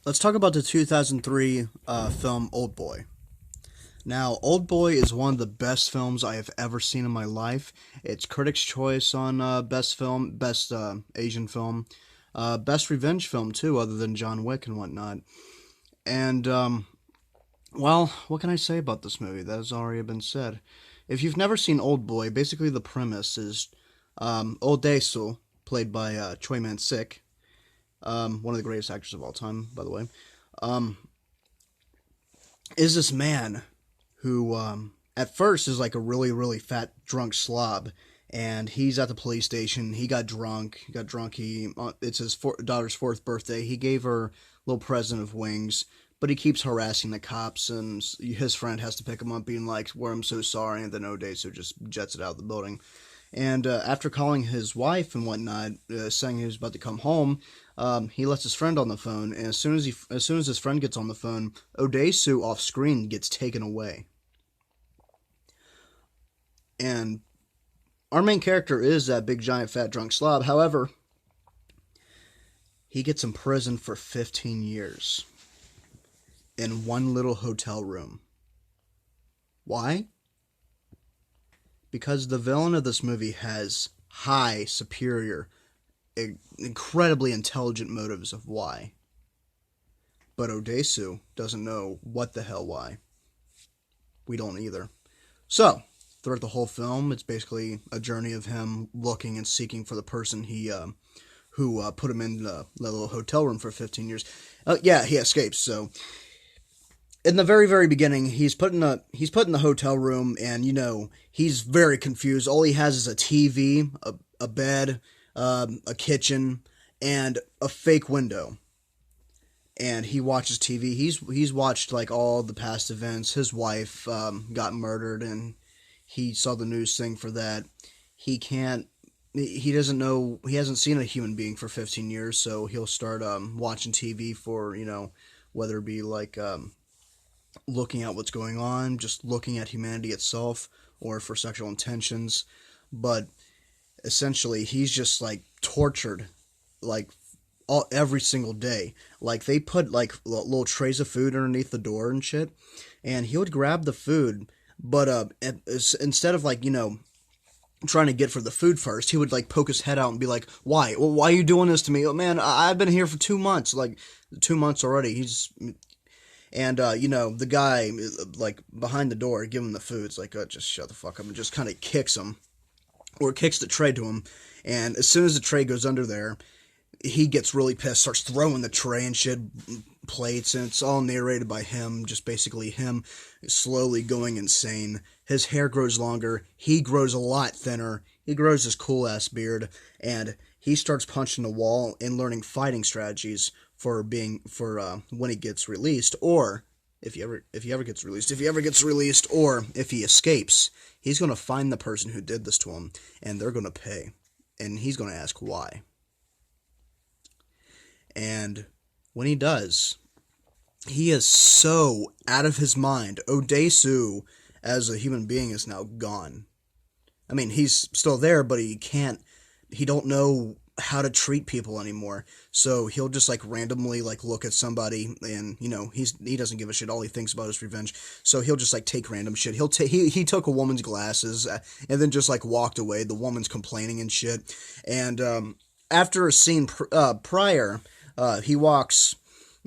Let's talk about the 2003 film Old Boy. Now, Old Boy is one of the best films I have ever seen in my life. It's Critics' Choice on best Asian film, best revenge film too, other than John Wick and whatnot. And well, what can I say about this movie? That has already been said. If you've never seen Old Boy, basically the premise is Oh Dae-soo, played by Choi Man-sik, one of the greatest actors of all time, by the way, um, is this man who at first is like a really really fat drunk slob, and he's at the police station. He got drunk. It's his daughter's fourth birthday. He gave her a little present of wings, but he keeps harassing the cops, and his friend has to pick him up, being like, "Well, I'm so sorry," and then O'Day so just jets it out of the building. And after calling his wife and whatnot, saying he was about to come home, he lets his friend on the phone. And as soon as his friend gets on the phone, Odesu off screen gets taken away. And our main character is that big giant fat drunk slob. However, he gets imprisoned for 15 years in one little hotel room. Why? Because the villain of this movie has high, superior, incredibly intelligent motives of why. But Odesu doesn't know what the hell why. We don't either. So, throughout the whole film, it's basically a journey of him looking and seeking for the person who put him in the little hotel room for 15 years. Yeah, he escapes. So, in the very very beginning, he's put in the hotel room, and he's very confused. All he has is a TV, a bed, a kitchen, and a fake window. And he watches TV. He's watched like all the past events. His wife got murdered, and he saw the news thing for that. He can't. He doesn't know. He hasn't seen a human being for 15 years, so he'll start watching TV for whether it be like looking at what's going on, just looking at humanity itself, or for sexual intentions. But essentially, he's just like tortured, like every single day. Like they put like little trays of food underneath the door and shit, and he would grab the food, but instead of like trying to get for the food first, he would like poke his head out and be like, "Why? Well, why are you doing this to me? Oh man, I've been here for 2 months, like 2 months already." He's and the guy like behind the door, give him the food. It's like, just shut the fuck up, and just kind of kicks him or kicks the tray to him. And as soon as the tray goes under there, he gets really pissed, starts throwing the tray and shit, plates, and it's all narrated by him, just basically him slowly going insane. His hair grows longer, he grows a lot thinner, he grows this cool ass beard, and he starts punching the wall and learning fighting strategies for when he gets released, or if he ever gets released, or if he escapes, he's gonna find the person who did this to him, and they're gonna pay, and he's gonna ask why. And when he does, he is so out of his mind. Odesu, as a human being, is now gone. I mean, he's still there, but he don't know how to treat people anymore. So he'll just like randomly like look at somebody, and he doesn't give a shit. All he thinks about is revenge. So he'll just like take random shit. He took a woman's glasses, and then just like walked away. The woman's complaining and shit. And after a scene prior, he walks,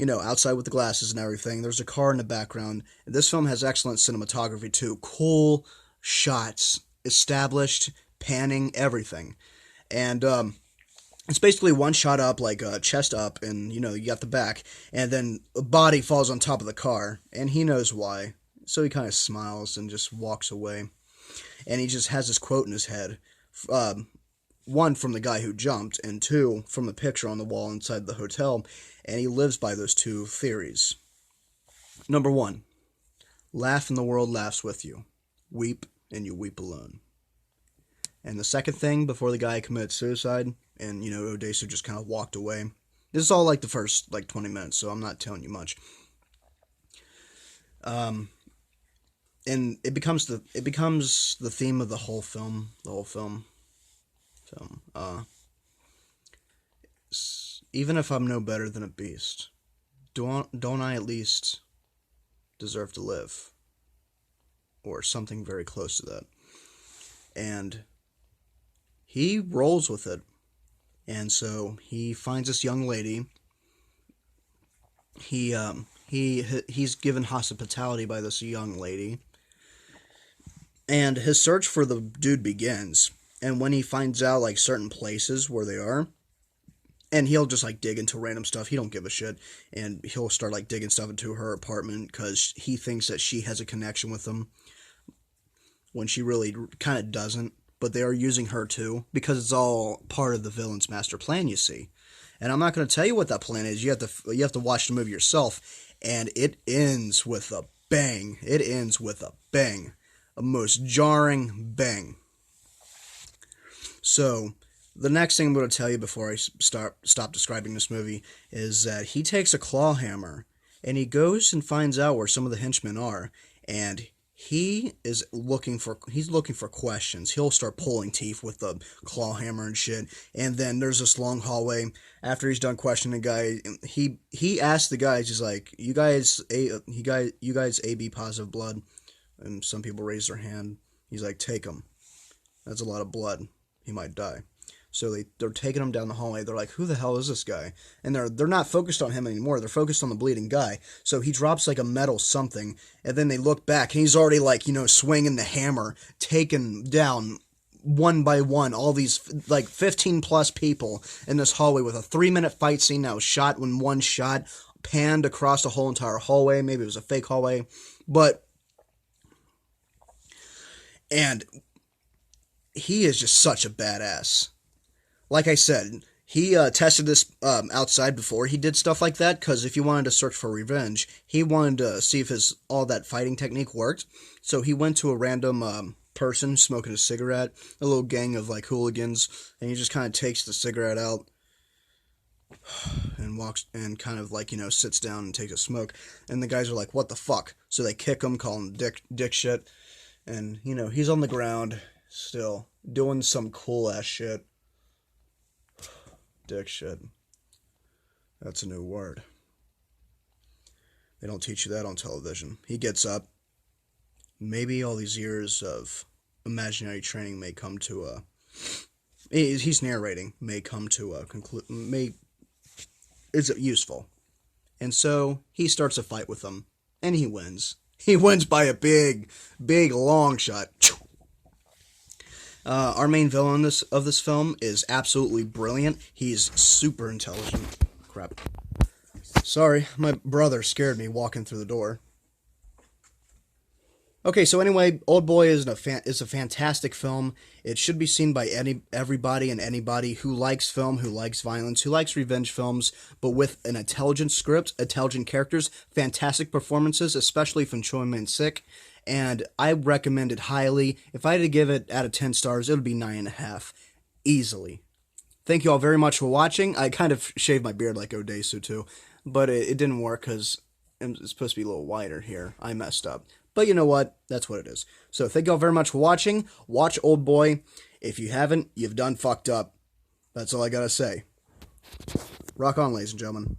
outside with the glasses and everything. There's a car in the background. And this film has excellent cinematography too. Cool shots, established, panning, everything. And it's basically one shot up, like chest up, and you got the back, and then a body falls on top of the car, and he knows why. So he kind of smiles and just walks away. And he just has this quote in his head. One from the guy who jumped, and two from the picture on the wall inside the hotel, and he lives by those two theories. Number one, laugh and the world laughs with you. Weep and you weep alone. And the second thing, before the guy committed suicide, and Odesu just kind of walked away. This is all like the first like 20 minutes, so I'm not telling you much. And it becomes the theme of the whole film. So, even if I'm no better than a beast, don't I at least deserve to live? Or something very close to that. And he rolls with it. And so he finds this young lady. He's given hospitality by this young lady. And his search for the dude begins. And when he finds out, like, certain places where they are, and he'll just, like, dig into random stuff. He don't give a shit. And he'll start, like, digging stuff into her apartment because he thinks that she has a connection with him when she really kind of doesn't. But they are using her, too, because it's all part of the villain's master plan, you see. And I'm not going to tell you what that plan is. You have to watch the movie yourself. And it ends with a bang. It ends with a bang. A most jarring bang. So, the next thing I'm going to tell you before I stop describing this movie is that he takes a claw hammer and he goes and finds out where some of the henchmen are, and he's looking for questions. He'll start pulling teeth with the claw hammer and shit. And then there's this long hallway. After he's done questioning the guy, he asks the guys, he's like, you guys AB positive blood? And some people raise their hand. He's like, take him. That's a lot of blood. He might die. So they're taking him down the hallway. They're like, who the hell is this guy? And they're not focused on him anymore. They're focused on the bleeding guy. So he drops like a metal something, and then they look back, and he's already like, swinging the hammer, taking down one by one all these like 15 plus people in this hallway with a 3-minute fight scene that was shot in one shot, panned across the whole entire hallway. Maybe it was a fake hallway, and he is just such a badass. Like I said, he tested this outside before he did stuff like that, because if he wanted to search for revenge, he wanted to see if all that fighting technique worked. So he went to a random person smoking a cigarette, a little gang of like hooligans, and he just kind of takes the cigarette out and walks and kind of like, sits down and takes a smoke. And the guys are like, what the fuck? So they kick him, call him dick shit. And, he's on the ground still doing some cool ass shit. Dick shit. That's a new word. They don't teach you that on television. He gets up. Maybe all these years of imaginary training may come to a... He's narrating. May come to a conclusion. Is useful. And so he starts a fight with them. And he wins. He wins by a big, long shot. Our main villain of this film is absolutely brilliant. He's super intelligent. Crap. Sorry, my brother scared me walking through the door. Okay, so anyway, Oldboy is a fantastic film. It should be seen by everybody and anybody who likes film, who likes violence, who likes revenge films, but with an intelligent script, intelligent characters, fantastic performances, especially from Choi Min-sik. And I recommend it highly. If I had to give it out of 10 stars, it would be 9.5. Easily. Thank you all very much for watching. I kind of shaved my beard like Odesu too, but it didn't work because it's supposed to be a little wider here. I messed up. But you know what? That's what it is. So thank you all very much for watching. Watch Oldboy. If you haven't, you've done fucked up. That's all I gotta say. Rock on, ladies and gentlemen.